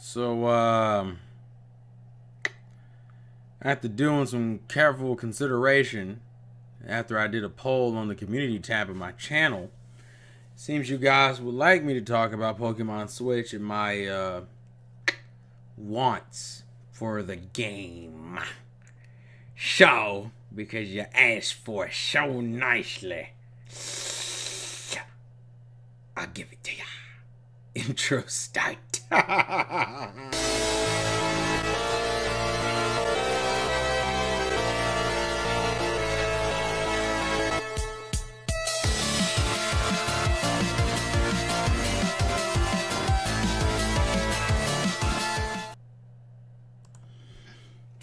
So, after doing some careful consideration, after I did a poll on the community tab of my channel, seems you guys would like me to talk about Pokemon Switch and my wants for the game. So, because you asked for it so nicely, I'll give it to ya. Intro start.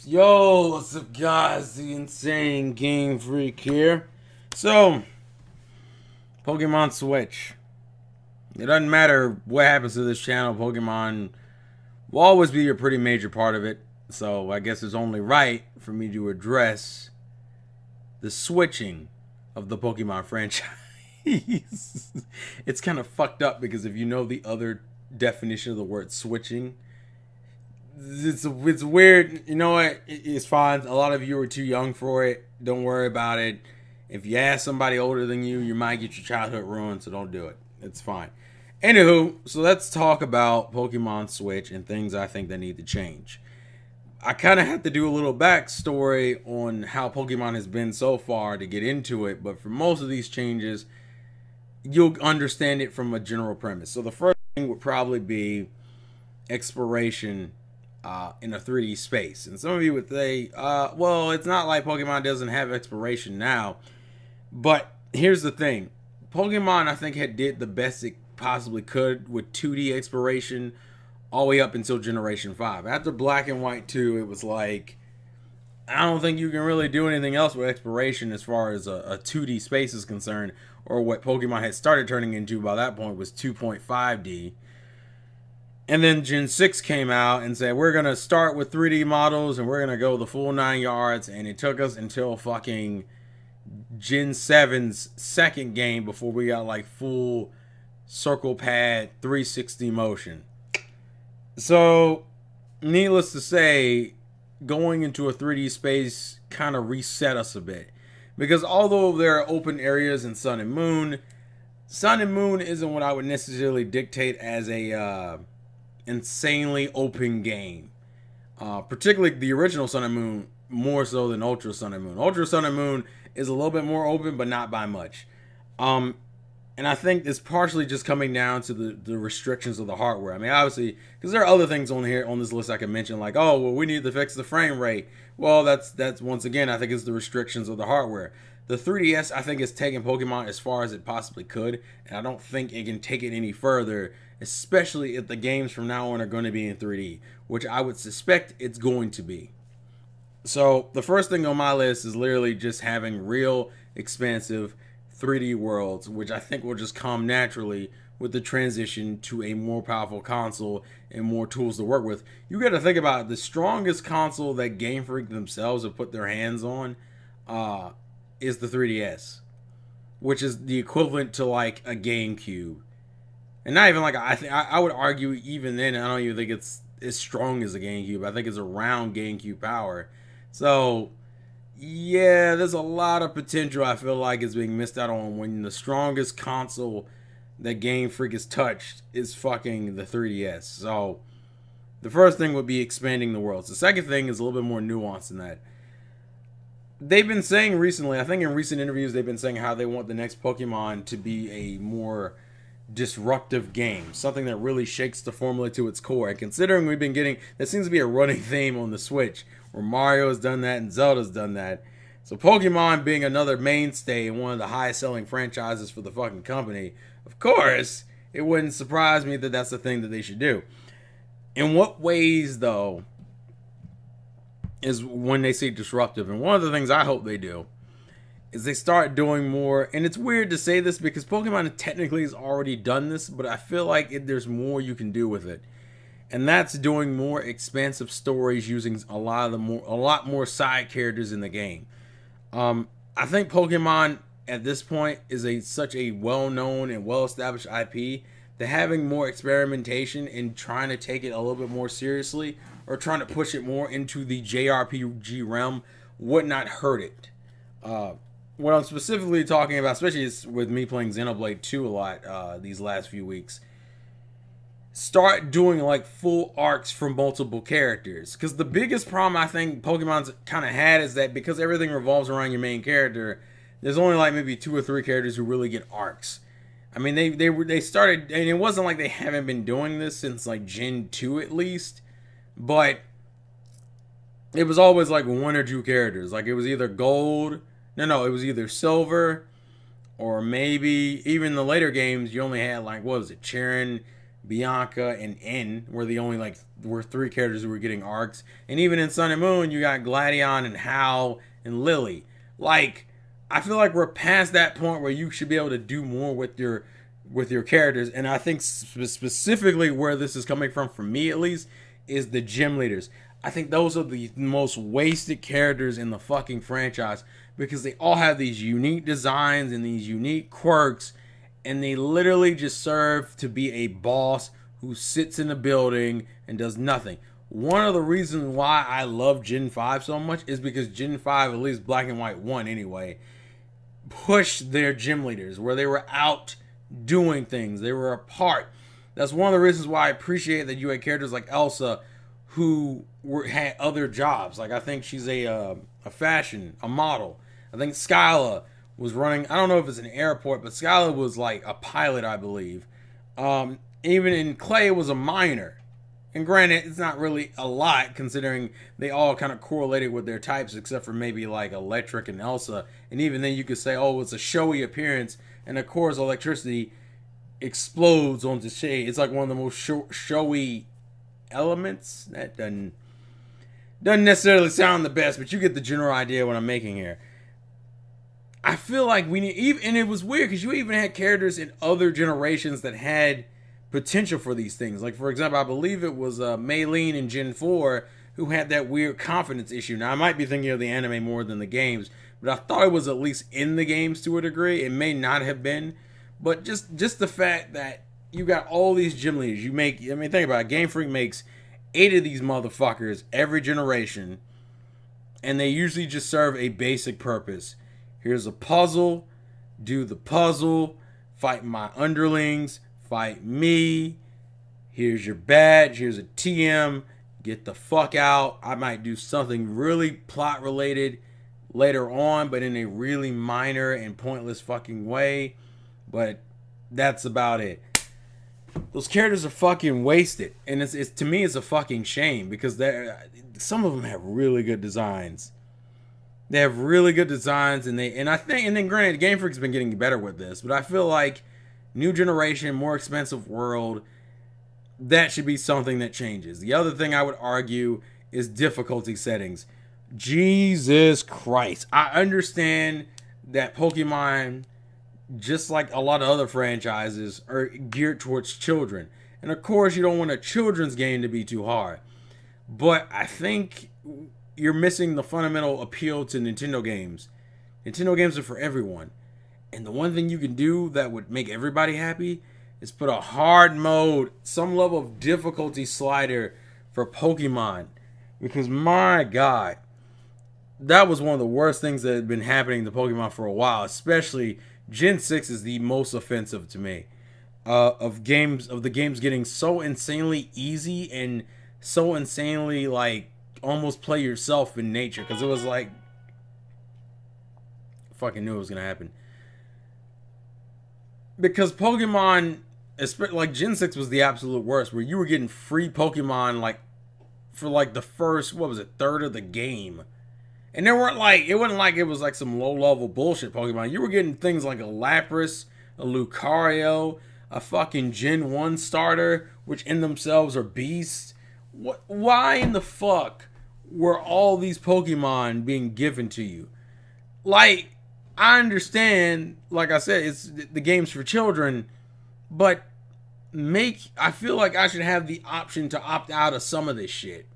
Yo, what's up guys, the Insane Game Freak here. So, Pokemon Switch. It doesn't matter what happens to this channel, Pokemon will always be a pretty major part of it. So I guess it's only right for me to address the switching of the Pokemon franchise. It's kind of fucked up because if you know the other definition of the word switching, it's weird. You know what? It's fine. A lot of you are too young for it. Don't worry about it. If you ask somebody older than you, you might get your childhood ruined, so don't do it. It's fine. Anywho, so let's talk about Pokemon Switch and things I think that need to change. I kind of have to do a little backstory on how Pokemon has been so far to get into it, but for most of these changes, you'll understand it from a general premise. So the first thing would probably be exploration in a 3D space. And some of you would say, well, it's not like Pokemon doesn't have exploration now. But here's the thing. Pokemon, I think, did the best it possibly could with 2D exploration all the way up until Generation 5. After Black and White 2, it was like, I don't think you can really do anything else with exploration as far as a 2D space is concerned, or what Pokemon had started turning into by that point was 2.5D. And then Gen 6 came out and said, we're going to start with 3D models and we're going to go the full 9 yards. And it took us until fucking Gen 7's second game before we got like full circle pad 360 motion. So, needless to say, going into a 3D space kind of reset us a bit. Because although there are open areas in Sun and Moon isn't what I would necessarily dictate as a insanely open game. Particularly the original Sun and Moon, more so than Ultra Sun and Moon. Ultra Sun and Moon is a little bit more open, but not by much. And I think it's partially just coming down to the restrictions of the hardware. I mean, obviously, because there are other things on here on this list I can mention, like, oh, well, we need to fix the frame rate. Well, that's once again, I think it's the restrictions of the hardware. The 3DS, I think, is taking Pokemon as far as it possibly could, and I don't think it can take it any further, especially if the games from now on are going to be in 3D, which I would suspect it's going to be. So the first thing on my list is literally just having real, expansive 3D worlds, which I think will just come naturally with the transition to a more powerful console and more tools to work with. You got to think about it, the strongest console that Game Freak themselves have put their hands on is the 3DS, which is the equivalent to like a GameCube. And not even like, I would argue even then, I don't even think it's as strong as a GameCube. I think it's around GameCube power. So, yeah, there's a lot of potential I feel like is being missed out on when the strongest console that Game Freak has touched is fucking the 3DS. So, the first thing would be expanding the worlds. The second thing is a little bit more nuanced than that. They've been saying recently, I think in recent interviews, they've been saying how they want the next Pokemon to be a more disruptive game, something that really shakes the formula to its core. And considering we've been getting, that seems to be a running theme on the Switch, where Mario has done that and Zelda's done that. So Pokemon being another mainstay and one of the highest selling franchises for the fucking company, of course, it wouldn't surprise me that that's the thing that they should do. In what ways, though, is when they say disruptive? And one of the things I hope they do is they start doing more, and it's weird to say this because Pokemon technically has already done this, but I feel like there's more you can do with it. And that's doing more expansive stories using a lot more side characters in the game. I think Pokemon at this point is such a well-known and well-established IP they're having more experimentation and trying to take it a little bit more seriously, or trying to push it more into the JRPG realm, would not hurt it. What I'm specifically talking about, especially with me playing Xenoblade 2 a lot these last few weeks, start doing like full arcs for multiple characters. Because the biggest problem I think Pokemon's kind of had is that because everything revolves around your main character, there's only like maybe 2 or 3 characters who really get arcs. I mean, they started, and it wasn't like they haven't been doing this since like Gen 2 at least, but it was always like 1 or 2 characters. Like it was either gold, it was either silver, or maybe even the later games you only had like, what was it, Charon, Bianca, and N were the only like were 3 characters who were getting arcs. And even in Sun and Moon, you got Gladion and Hal and Lily. Like, I feel like we're past that point where you should be able to do more with your characters. And I think specifically where this is coming from, for me at least, is the gym leaders. I think those are the most wasted characters in the fucking franchise, because they all have these unique designs and these unique quirks, and they literally just serve to be a boss who sits in a building and does nothing. One of the reasons why I love Gen 5 so much is because Gen 5, at least Black and White 1 anyway, pushed their gym leaders where they were out doing things. They were a part. That's one of the reasons why I appreciate that you had characters like Elsa who had other jobs. Like, I think she's a model. I think Skyla was running, I don't know if it's an airport, but Skyla was like a pilot, I believe. Even in Clay, it was a miner. And granted, it's not really a lot, considering they all kind of correlated with their types, except for maybe like Electric and Elsa. And even then you could say, oh, it's a showy appearance. And of course, electricity explodes onto shade. It's like one of the most showy elements. That doesn't necessarily sound the best, but you get the general idea what I'm making here. I feel like we need, and it was weird because you even had characters in other generations that had potential for these things. Like, for example, I believe it was Maylene in Gen 4 who had that weird confidence issue. Now, I might be thinking of the anime more than the games, but I thought it was at least in the games to a degree. It may not have been, but just the fact that you got all these gym leaders. Think about it. Game Freak makes 8 of these motherfuckers every generation, and they usually just serve a basic purpose. Here's a puzzle, do the puzzle, fight my underlings, fight me, here's your badge, here's a TM, get the fuck out. I might do something really plot related later on, but in a really minor and pointless fucking way, but that's about it. Those characters are fucking wasted, and it's to me it's a fucking shame, because some of them have really good designs. They have really good designs, and then granted, Game Freak's been getting better with this, but I feel like new generation, more expensive world, that should be something that changes. The other thing I would argue is difficulty settings. Jesus Christ. I understand that Pokemon, just like a lot of other franchises, are geared towards children. And of course, you don't want a children's game to be too hard. But I think you're missing the fundamental appeal to Nintendo games. Nintendo games are for everyone. And the one thing you can do that would make everybody happy is put a hard mode, some level of difficulty slider for Pokemon. Because my God, that was one of the worst things that had been happening to Pokemon for a while. Especially Gen 6 is the most offensive to me. Of the games getting so insanely easy and so insanely like almost play yourself in nature, because it was like, fucking knew it was gonna happen. Because Pokemon, like Gen 6 was the absolute worst, where you were getting free Pokemon like for like the first, third of the game. And it wasn't like it was like some low level bullshit Pokemon. You were getting things like a Lapras, a Lucario, a fucking Gen 1 starter, which in themselves are beasts. Why in the fuck were all these Pokemon being given to you? Like, I understand, like I said, it's the game's for children, but I feel like I should have the option to opt out of some of this shit.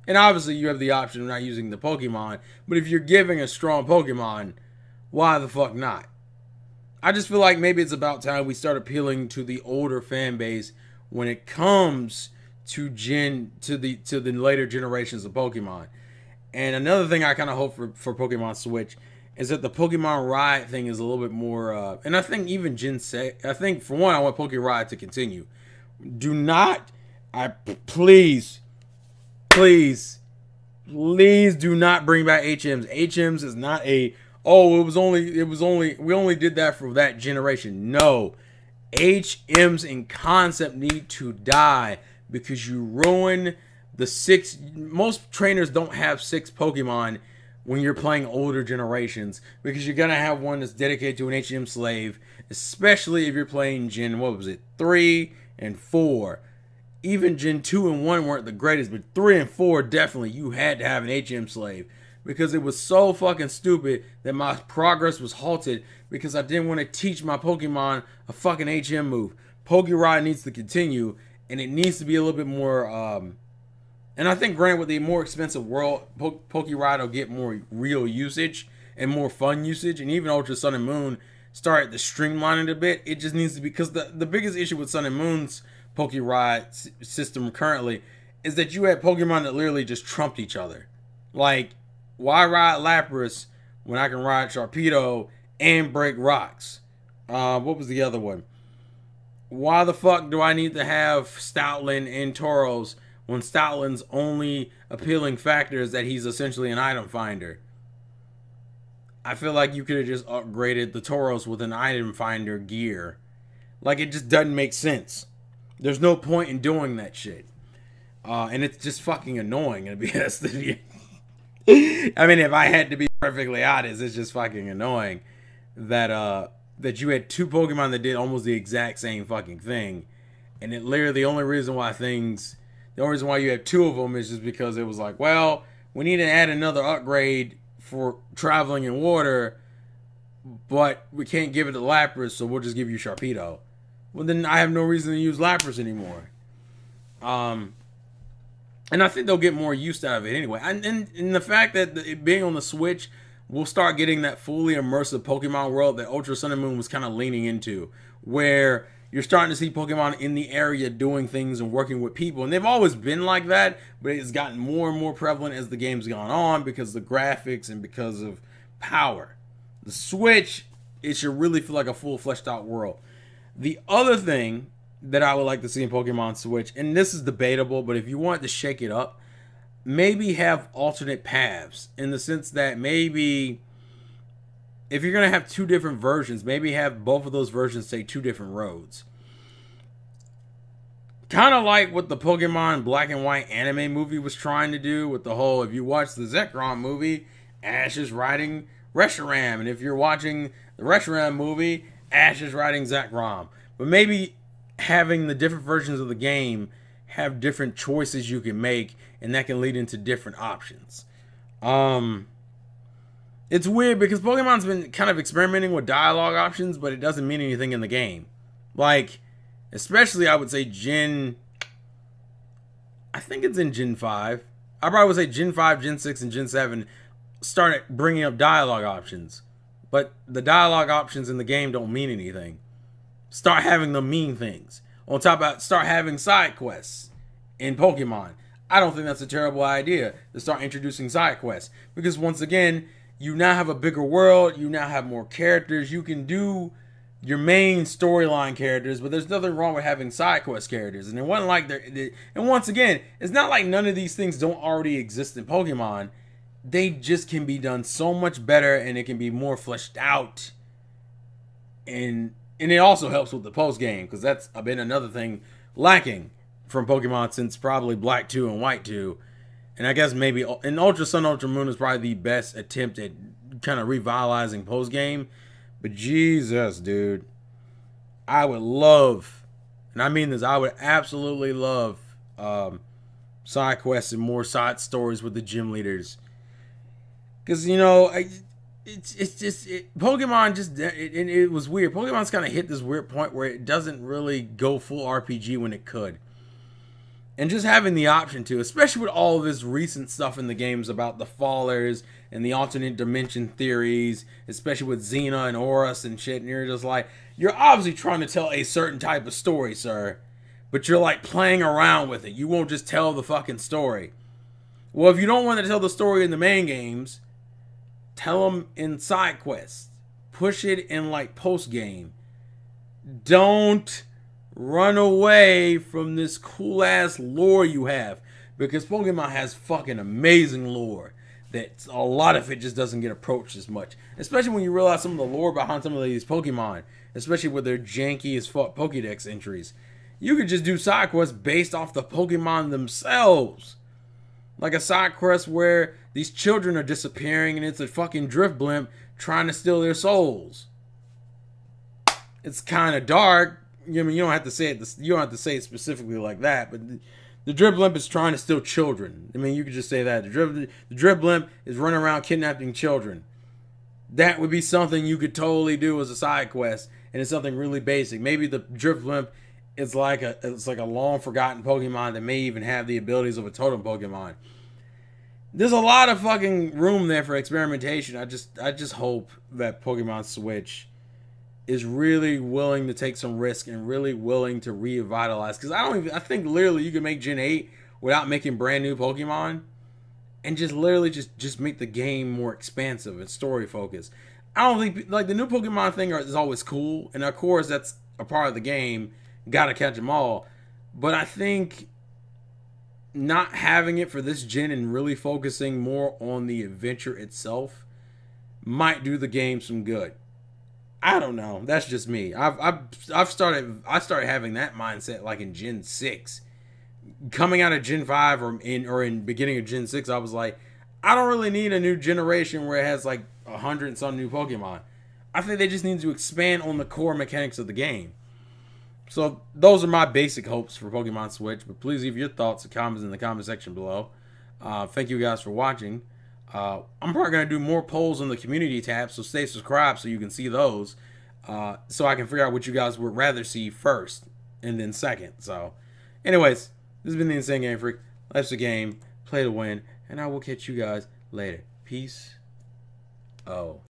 And obviously you have the option of not using the Pokemon, but if you're giving a strong Pokemon, why the fuck not? I just feel like maybe it's about time we start appealing to the older fan base when it comes to the later generations of Pokemon. And another thing I kind of hope for Pokemon Switch is that the Pokemon Ride thing is a little bit more. And I think even Gen 6, I think for one, I want Pokemon Ride to continue. Do not, please do not bring back HMs. HMs is not a, oh, we only did that for that generation. No, HMs in concept need to die because you ruin the 6. Most trainers don't have 6 Pokemon when you're playing older generations because you're gonna have one that's dedicated to an HM slave, especially if you're playing Gen 3 and 4. Even Gen 2 and 1 weren't the greatest, but 3 and 4 definitely you had to have an HM slave because it was so fucking stupid that my progress was halted because I didn't want to teach my Pokemon a fucking HM move. Pokéride needs to continue, and it needs to be a little bit more. And I think, granted, with the more expensive world, Pokéride will get more real usage and more fun usage, and even Ultra Sun and Moon started to streamline it a bit. It just needs to be, because the biggest issue with Sun and Moon's Pokéride system currently is that you had Pokemon that literally just trumped each other. Like, why ride Lapras when I can ride Sharpedo and break rocks? What was the other one? Why the fuck do I need to have Stoutland and Tauros when Stoutland's only appealing factor is that he's essentially an item finder? I feel like you could have just upgraded the Tauros with an item finder gear. Like, it just doesn't make sense. There's no point in doing that shit. And it's just fucking annoying, to be honest with you. I mean, if I had to be perfectly honest, it's just fucking annoying that that you had 2 Pokemon that did almost the exact same fucking thing. And it literally, the only reason why you have 2 of them is just because it was like, well, we need to add another upgrade for traveling in water, but we can't give it to Lapras, so we'll just give you Sharpedo. Well, then I have no reason to use Lapras anymore. And I think they'll get more use out of it anyway. And the fact that it being on the Switch, we'll start getting that fully immersive Pokemon world that Ultra Sun and Moon was kind of leaning into, where you're starting to see Pokemon in the area doing things and working with people. And they've always been like that, but it's gotten more and more prevalent as the game's gone on because of the graphics and because of power. The Switch, it should really feel like a full fleshed out world. The other thing that I would like to see in Pokemon Switch, and this is debatable, but if you want to shake it up, maybe have alternate paths in the sense that maybe if you're going to have 2 different versions, maybe have both of those versions take 2 different roads. Kind of like what the Pokemon Black and White anime movie was trying to do with the whole, if you watch the Zekrom movie, Ash is riding Reshiram, and if you're watching the Reshiram movie, Ash is riding Zekrom. But maybe having the different versions of the game have different choices you can make, and that can lead into different options. It's weird because Pokemon's been kind of experimenting with dialogue options, but it doesn't mean anything in the game. Like, especially I would say I think it's in Gen 5. I probably would say Gen 5, Gen 6, and Gen 7 started bringing up dialogue options. But the dialogue options in the game don't mean anything. Start having them mean things. On top of that, start having side quests in Pokemon. I don't think that's a terrible idea to start introducing side quests. Because once again, you now have a bigger world. You now have more characters. You can do your main storyline characters, but there's nothing wrong with having side quest characters. And it wasn't like and once again, it's not like none of these things don't already exist in Pokemon. They just can be done so much better, and it can be more fleshed out. And it also helps with the post game, because that's been another thing lacking from Pokemon since probably Black 2 and White 2. And I guess maybe in Ultra Sun, Ultra Moon is probably the best attempt at kind of revitalizing post game. But Jesus, dude, I would love, and I mean this, I would absolutely love side quests and more side stories with the gym leaders. Because, you know, Pokemon just, it was weird. Pokemon's kind of hit this weird point where it doesn't really go full RPG when it could. And just having the option to, especially with all of this recent stuff in the games about the Fallers and the alternate dimension theories, especially with Xena and Horus and shit, and you're just like, you're obviously trying to tell a certain type of story, sir, but you're like playing around with it. You won't just tell the fucking story. Well, if you don't want to tell the story in the main games, tell them in side quests. Push it in like post game. Don't run away from this cool ass lore you have, because Pokemon has fucking amazing lore that a lot of it just doesn't get approached as much, especially when you realize some of the lore behind some of these Pokemon, especially with their janky as fuck Pokedex entries. You could just do side quests based off the Pokemon themselves, like a side quest where these children are disappearing and it's a fucking drift blimp trying to steal their souls. It's kind of dark. I mean, you don't have to say it. You don't have to say it specifically like that. But the drift blimp is trying to steal children. I mean, you could just say that the drift blimp is running around kidnapping children. That would be something you could totally do as a side quest, and it's something really basic. Maybe the drift blimp is like a long forgotten Pokemon that may even have the abilities of a totem Pokemon. There's a lot of fucking room there for experimentation. I just hope that Pokemon Switch is really willing to take some risk and really willing to revitalize. Because I think literally you can make Gen 8 without making brand new Pokemon, and just literally just make the game more expansive and story focused. I don't think, like, the new Pokemon thing is always cool, and of course that's a part of the game. Gotta catch them all. But I think not having it for this gen and really focusing more on the adventure itself might do the game some good. I don't know. That's just me. I started having that mindset like in Gen 6. Coming out of Gen 5 or in beginning of Gen 6, I was like, I don't really need a new generation where it has like 100 and some new Pokemon. I think they just need to expand on the core mechanics of the game. So those are my basic hopes for Pokemon Switch. But please leave your thoughts and comments in the comment section below. Thank you guys for watching. I'm probably going to do more polls on the community tab, so stay subscribed so you can see those. So I can figure out what you guys would rather see first and then second. So anyways, this has been the Insane Game Freak. Life's a game. Play to win. And I will catch you guys later. Peace. Oh.